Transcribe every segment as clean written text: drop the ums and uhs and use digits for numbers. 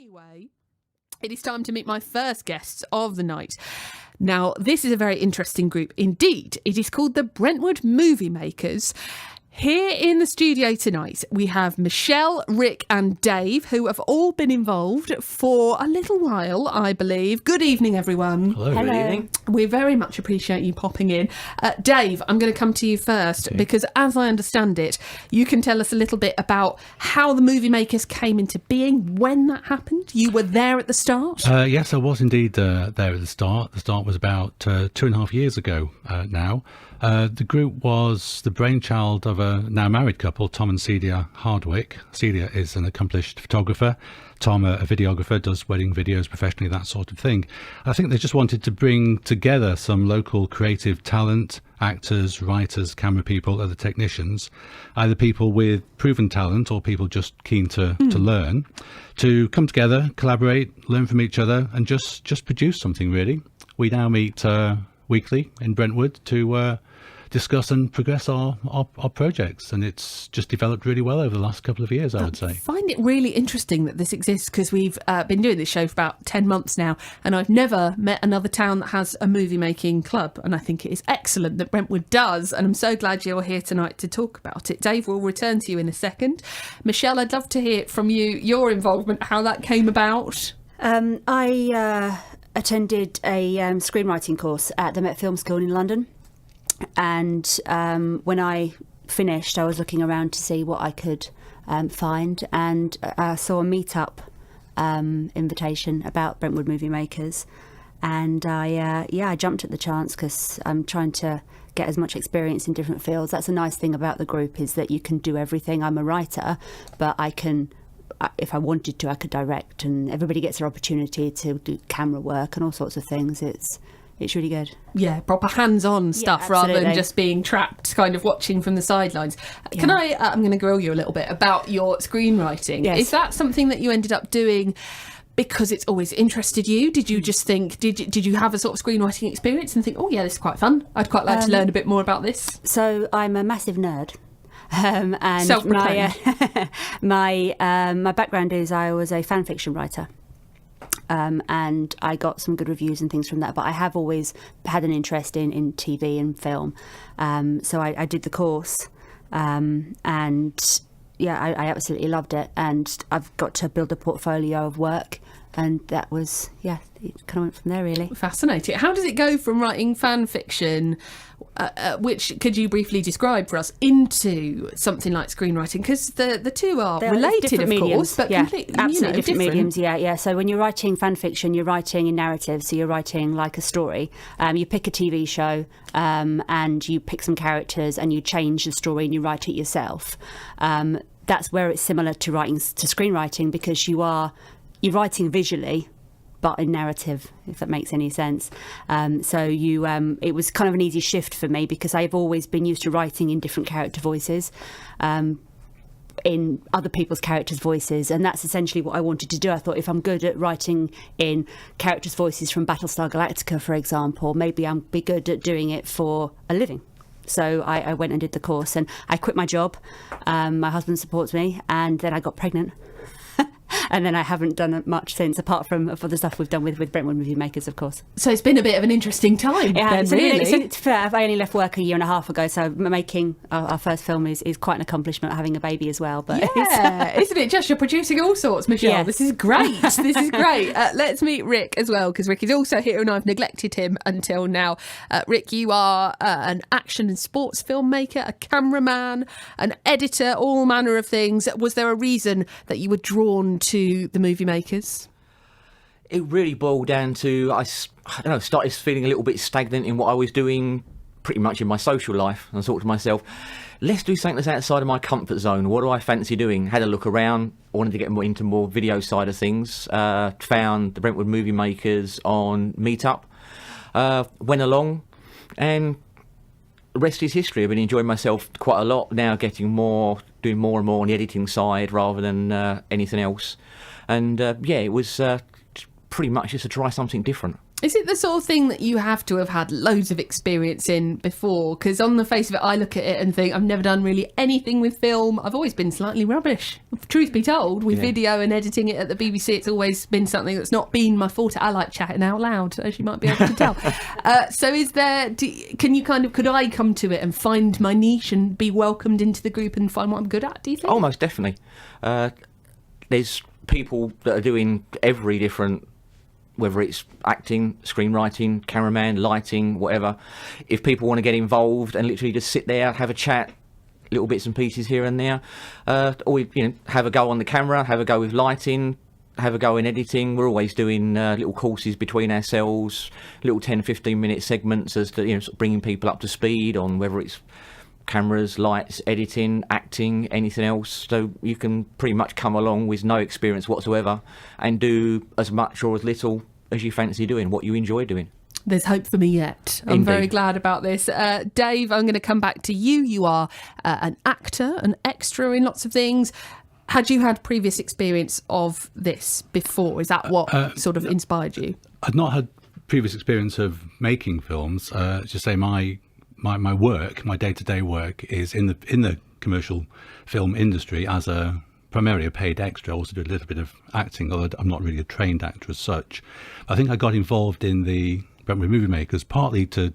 Anyway, it is time to meet my first guests of the night. Now, this is a very interesting group indeed. It is called the Brentwood Movie Makers. Here in the studio tonight, we have Michelle, Rick and Dave, who have all been involved for a little while, I believe. Good evening, everyone. Hello. Good evening. We very much appreciate you popping in. Dave, I'm going to come to you first because, as I understand it, you can tell us a little bit about how the Movie Makers came into being, when that happened. You were there at the start? Yes, I was indeed there at the start. The start was about 2.5 years ago now. The group was the brainchild of a now married couple, Tom and Celia Hardwick. Celia is an accomplished photographer. Tom, a videographer, does wedding videos professionally, that sort of thing. I think they just wanted to bring together some local creative talent, actors, writers, camera people, other technicians, either people with proven talent or people just keen to learn, to come together, collaborate, learn from each other and just produce something, really. We now meet weekly in Brentwood to discuss and progress our projects, and it's just developed really well over the last couple of years, I would say. I find it really interesting that this exists because we've been doing this show for about 10 months now, and I've never met another town that has a movie making club, and I think it is excellent that Brentwood does, and I'm so glad you're here tonight to talk about it. Dave, we'll return to you in a second. Michelle, I'd love to hear from you, your involvement, how that came about. I attended a screenwriting course at the Met Film School in London. And when I finished, I was looking around to see what I could find, and I saw a meetup invitation about Brentwood Movie Makers, and I jumped at the chance because I'm trying to get as much experience in different fields. That's a nice thing about the group, is that you can do everything. I'm a writer, but I can, if I wanted to, I could direct, and everybody gets their opportunity to do camera work and all sorts of things. It's really good. Yeah, proper hands-on stuff rather than just being trapped, kind of watching from the sidelines. Yeah. Can I'm going to grill you a little bit about your screenwriting. Yes. Is that something that you ended up doing because it's always interested you? Did you just think, did you have a sort of screenwriting experience and think, oh yeah, this is quite fun, I'd quite like to learn a bit more about this? So I'm a massive nerd. And my background is I was a fan fiction writer. And I got some good reviews and things from that, but I have always had an interest in TV and film. So I did the course, and yeah, I absolutely loved it. And I've got to build a portfolio of work, and that was, it kind of went from there, really. Fascinating. How does it go from writing fan fiction, which could you briefly describe for us, into something like screenwriting? Because the two are related, of mediums, course, but absolutely different mediums. Yeah. So when you're writing fan fiction, you're writing in narrative, so you're writing like a story. You pick a TV show, and you pick some characters, and you change the story, and you write it yourself. That's where it's similar to screenwriting, because you're writing visually, but in narrative, if that makes any sense. So it was kind of an easy shift for me, because I've always been used to writing in different character voices, in other people's characters' voices, and that's essentially what I wanted to do. I thought, if I'm good at writing in characters' voices from Battlestar Galactica, for example, maybe I'll be good at doing it for a living. So I went and did the course, and I quit my job. My husband supports me, and then I got pregnant. And then I haven't done much since, apart from for the stuff we've done with Brentwood Movie Makers, of course. So it's been a bit of an interesting time. Yeah, really. I only left work a year and a half ago, so making our first film is quite an accomplishment, having a baby as well. But isn't it just, you're producing all sorts, Michelle? Yes. This is great. This is great. Let's meet Rick as well, because Rick is also here, and I've neglected him until now. Rick, you are an action and sports filmmaker, a cameraman, an editor, all manner of things. Was there a reason that you were drawn to the Movie Makers? It really boiled down to, I don't know, started feeling a little bit stagnant in what I was doing pretty much in my social life. And I thought to myself, let's do something that's outside of my comfort zone. What do I fancy doing? Had a look around, wanted to get into more video side of things. Found the Brentwood Movie Makers on Meetup. Went along, and the rest is history. I've been enjoying myself quite a lot now, doing more and more on the editing side rather than anything else. And it was pretty much just to try something different. Is it the sort of thing that you have to have had loads of experience in before? Because on the face of it, I look at it and think, I've never done really anything with film. I've always been slightly rubbish. Truth be told, with video and editing it at the BBC, it's always been something that's not been my forte. I like chatting out loud, as you might be able to tell. So is there, could I come to it and find my niche and be welcomed into the group and find what I'm good at, do you think? Oh, most definitely. There's people that are doing every different, whether it's acting, screenwriting, cameraman, lighting, whatever. If people want to get involved and literally just sit there, have a chat, little bits and pieces here and there, or have a go on the camera, have a go with lighting, have a go in editing. We're always doing little courses between ourselves, little 10-15 minute segments as to sort of bringing people up to speed on whether it's cameras, lights, editing, acting, anything else. So you can pretty much come along with no experience whatsoever and do as much or as little as you fancy doing, what you enjoy doing. There's hope for me yet. I'm Indeed. very glad about this. Dave, I'm going to come back to you. You are an actor, an extra in lots of things. Had you had previous experience of this before? Is that what sort of inspired you? I'd not had previous experience of making films. Just say my work, my day-to-day work, is in the commercial film industry as primarily a paid extra. I also do a little bit of acting, although I'm not really a trained actor as such. I think I got involved in the Brentwood Movie Makers partly to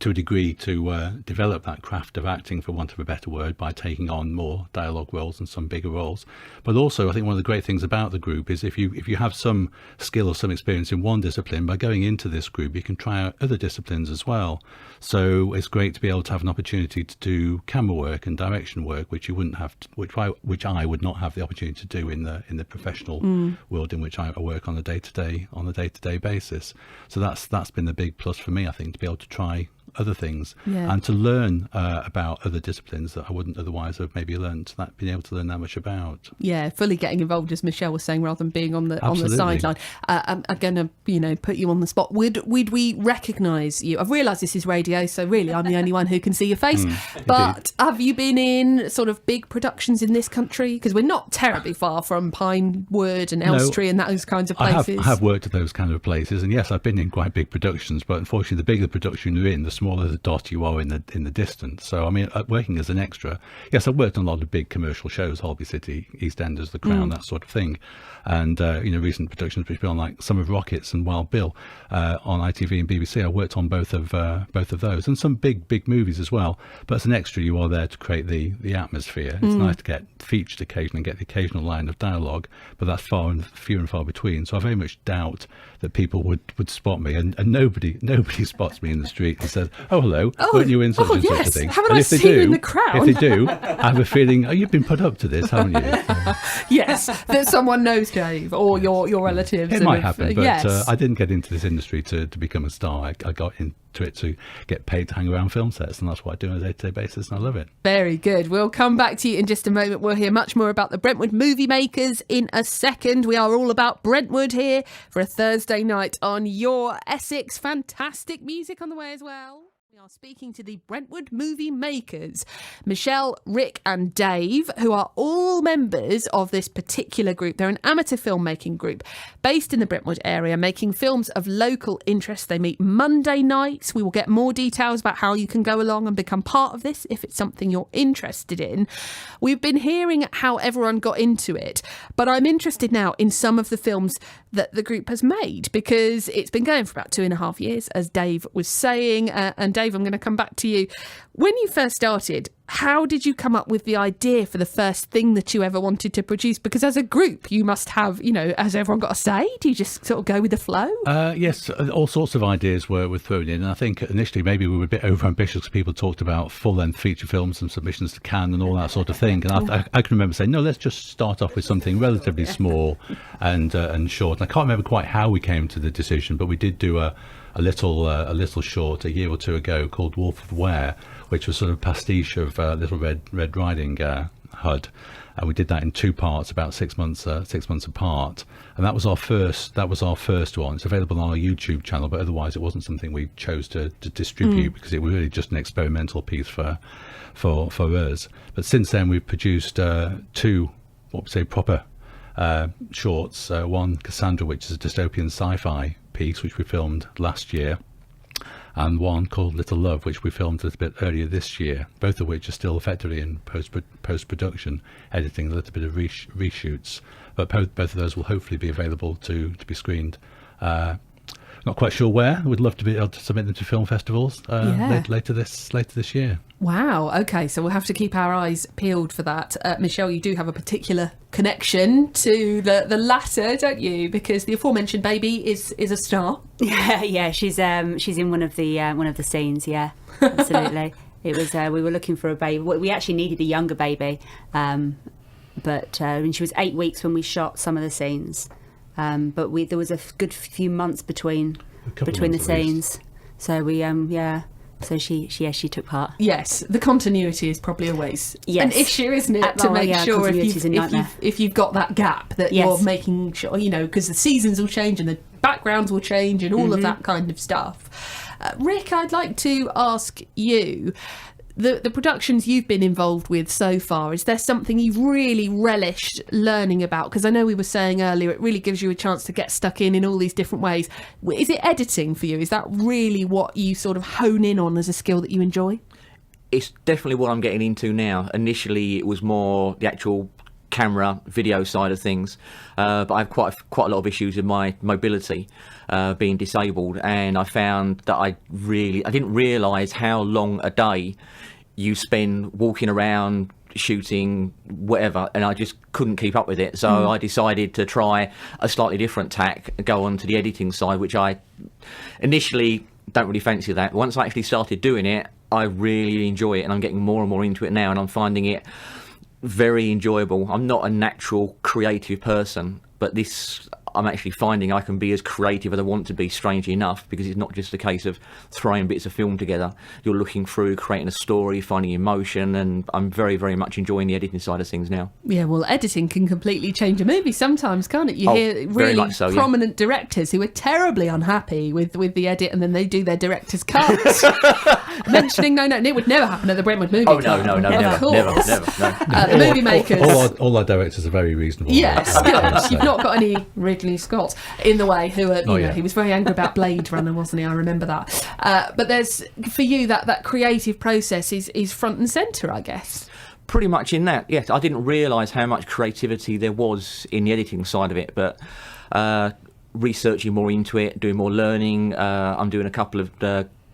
a degree to develop that craft of acting, for want of a better word, by taking on more dialogue roles and some bigger roles. But also, I think one of the great things about the group is if you have some skill or some experience in one discipline, by going into this group, you can try out other disciplines as well. So it's great to be able to have an opportunity to do camera work and direction work, which you wouldn't have, which I would not have the opportunity to do in the professional world in which I work on a day-to-day basis. So that's been the big plus for me, I think, to be able to try other things and to learn about other disciplines that I wouldn't otherwise have maybe learned, being able to learn that much about. Yeah, fully getting involved, as Michelle was saying, rather than being on the Absolutely. sideline. I'm going to put you on the spot. Would we recognise you? I've realised this is radio, so really I'm the only one who can see your face. But have you been in sort of big productions in this country? Because we're not terribly far from Pinewood and Elstree and those kinds of places. I have worked at those kind of places, and yes, I've been in quite big productions, but unfortunately the bigger the production you're in, the smaller the dot you are in the distance. So I mean, working as an extra, yes, I've worked on a lot of big commercial shows, Holby City, EastEnders, The Crown, that sort of thing, and recent productions which have been on, like Summer of Rockets and Wild Bill on ITV and BBC. I worked on both of those, and some big movies as well. But as an extra, you are there to create the atmosphere. It's nice to get featured occasionally and get the occasional line of dialogue, but that's few and far between. So I very much doubt that people would spot me, and nobody spots me in the street and says, "Oh, hello, weren't you in such and such a thing?" Haven't And I if they seen you do, in the crowd? if they do, I have a feeling, you've been put up to this, haven't you? So, Yes, that someone knows Dave or your relatives. it might happen, but yes. I didn't get into this industry to become a star. I got into it to get paid to hang around film sets, and that's what I do on a day-to-day basis, and I love it. Very good. We'll come back to you in just a moment. We'll hear much more about the Brentwood Movie Makers in a second. We are all about Brentwood here for a Thursday night on your Essex. Fantastic music on the way as well. We are speaking to the Brentwood Movie Makers, Michelle, Rick and Dave, who are all members of this particular group. They're an amateur filmmaking group based in the Brentwood area, making films of local interest. They meet Monday nights. We will get more details about how you can go along and become part of this if it's something you're interested in. We've been hearing how everyone got into it, but I'm interested now in some of the films that the group has made, because it's been going for about 2.5 years, as Dave was saying. And Dave, I'm going to come back to you. When you first started, how did you come up with the idea for the first thing that you ever wanted to produce? Because as a group, you must have, has everyone got a say? Do you just sort of go with the flow? Yes, all sorts of ideas were thrown in. And I think initially maybe we were a bit overambitious because people talked about full-length feature films and submissions to Cannes and all that sort of thing. And I can remember saying, no, let's just start off with something relatively small and short. And I can't remember quite how we came to the decision, but we did do a little short a year or two ago called Wolf of Ware, which was sort of a pastiche of Little Red Riding Hood. We did that in 2 parts, about 6 months apart, and that was our first one. It's available on our YouTube channel, but otherwise it wasn't something we chose to distribute because it was really just an experimental piece for us. But since then we've produced 2 proper shorts. One, Cassandra, which is a dystopian sci-fi piece, which we filmed last year, and one called Little Love, which we filmed a little bit earlier this year, both of which are still effectively in post-production, editing, a little bit of reshoots. But both of those will hopefully be available to be screened. Not quite sure where. We'd love to be able to submit them to film festivals later this year. Wow. Okay, so we'll have to keep our eyes peeled for that. Michelle, you do have a particular connection to the latter, don't you? Because the aforementioned baby is a star. Yeah. She's in one of the scenes. Yeah, absolutely. It was we were looking for a baby. We actually needed a younger baby, but when she was 8 weeks when we shot some of the scenes. But there was a good few months between the scenes, so we so she took part. Yes, the continuity is probably always an issue, isn't it? To make sure if you've got that gap that you're making sure, because the seasons will change and the backgrounds will change and all of that kind of stuff. Rick, I'd like to ask you, the productions you've been involved with so far, is there something you've really relished learning about? Because I know we were saying earlier, it really gives you a chance to get stuck in all these different ways. Is it editing for you? Is that really what you sort of hone in on as a skill that you enjoy? It's definitely what I'm getting into now. Initially, it was more the actual camera, video side of things, but I have quite a lot of issues with my mobility, being disabled, and I found that I didn't realise how long a day you spend walking around, shooting, whatever, and I just couldn't keep up with it. So I decided to try a slightly different tack, go on to the editing side, which I initially don't really fancy that. Once I actually started doing it, I really enjoy it, and I'm getting more and more into it now, and I'm finding it very enjoyable. I'm not a natural creative person, but this, I'm actually finding I can be as creative as I want to be, strangely enough, because it's not just a case of throwing bits of film together. You're looking through, creating a story, finding emotion, and I'm very, very much enjoying the editing side of things now. Yeah, well, editing can completely change a movie sometimes, can't it? You hear really prominent directors who are terribly unhappy with the edit, and then they do their director's cut. Mentioning it would never happen at the Brentwood movie. Oh, no, never. The movie makers. All our directors are very reasonable. Yes, good. You've not got any Ridley Scott in the way who he was very angry about Blade Runner, wasn't he? I remember that. But there's, for you, that creative process is front and centre, I guess. Pretty much in that, yes. I didn't realise how much creativity there was in the editing side of it, but researching more into it, doing more learning, I'm doing a couple of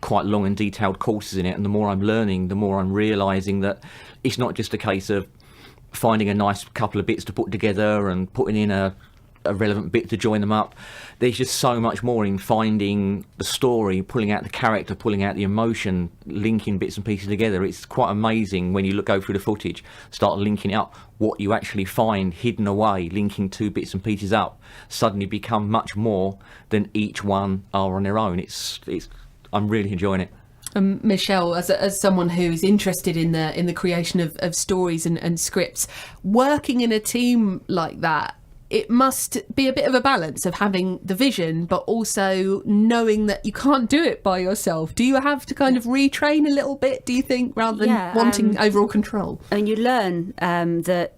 quite long and detailed courses in it, and the more I'm learning, the more I'm realising that it's not just a case of finding a nice couple of bits to put together and putting in a relevant bit to join them up. There's just so much more in finding the story, pulling out the character, pulling out the emotion, linking bits and pieces together. It's quite amazing when you go through the footage, start linking it up, what you actually find hidden away, linking two bits and pieces up, suddenly become much more than each one are on their own. I'm really enjoying it. Michelle, as someone who's interested in the creation of stories and scripts, working in a team like that, it must be a bit of a balance of having the vision, but also knowing that you can't do it by yourself. Do you have to kind of retrain a little bit, do you think, rather than wanting overall control? And you learn that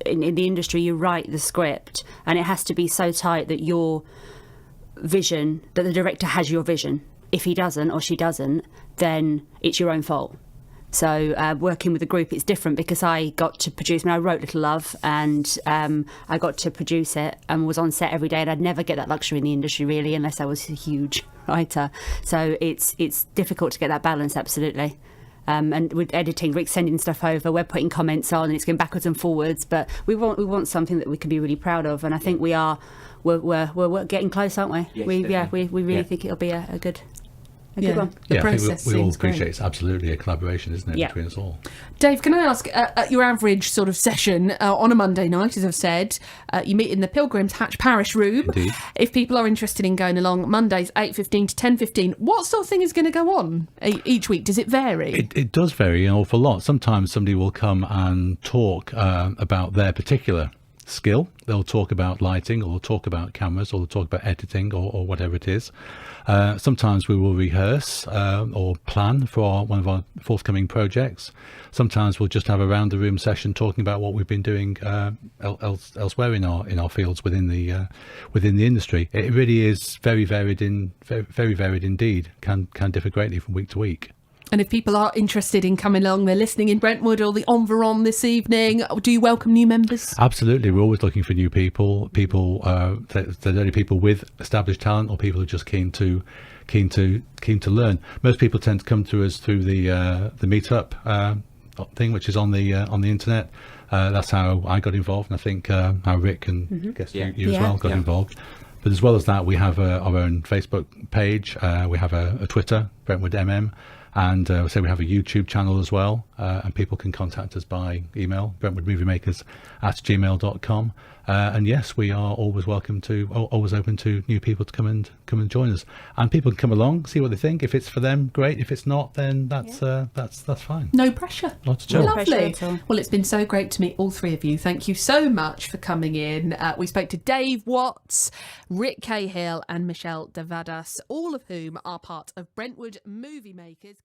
in the industry, you write the script, and it has to be so tight that your vision, that the director has your vision. If he doesn't or she doesn't, then it's your own fault. So working with a group, it's different because I got to produce. I wrote Little Love, and I got to produce it and was on set every day. And I'd never get that luxury in the industry, really, unless I was a huge writer. So it's difficult to get that balance, absolutely. And with editing, Rick's sending stuff over, we're putting comments on, and it's going backwards and forwards. But we want something that we can be really proud of, and I think we are. We're getting close, aren't we? Yes, we really think it'll be a good one. The I process think we all appreciate great. it's absolutely a collaboration, isn't it, between us all? Dave, can I ask, at your average sort of session on a Monday night, as I've said, you meet in the Pilgrim's Hatch Parish Room. Indeed. If people are interested in going along, Mondays 8:15 to 10:15, what sort of thing is going to go on each week? Does it vary? It does vary an awful lot. Sometimes somebody will come and talk about their particular skill. They'll talk about lighting, or they'll talk about cameras, or they'll talk about editing, or whatever it is. Sometimes we will rehearse or plan for one of our forthcoming projects. Sometimes we'll just have a round the room session talking about what we've been doing elsewhere in our fields within the industry. It really is very varied indeed. Can differ greatly from week to week. And if people are interested in coming along, they're listening in Brentwood or the Environ this evening, do you welcome new members? Absolutely. We're always looking for new people. They're only people with established talent, or people who are just keen to learn. Most people tend to come to us through the meetup thing, which is on the internet. That's how I got involved, and I think how Rick and I guess you as well got involved. But as well as that, we have our own Facebook page. We have a Twitter, Brentwood MM. And so we have a YouTube channel as well, and people can contact us by email, brentwoodmoviemakers@gmail.com. And yes, we are always open to new people to come and join us. And people can come along, see what they think. If it's for them, great. If it's not, then that's fine. No pressure. Not at all. Lovely. Well, it's been so great to meet all three of you. Thank you so much for coming in. We spoke to Dave Watts, Rick Cahill, and Michelle Devadas, all of whom are part of Brentwood Movie Makers.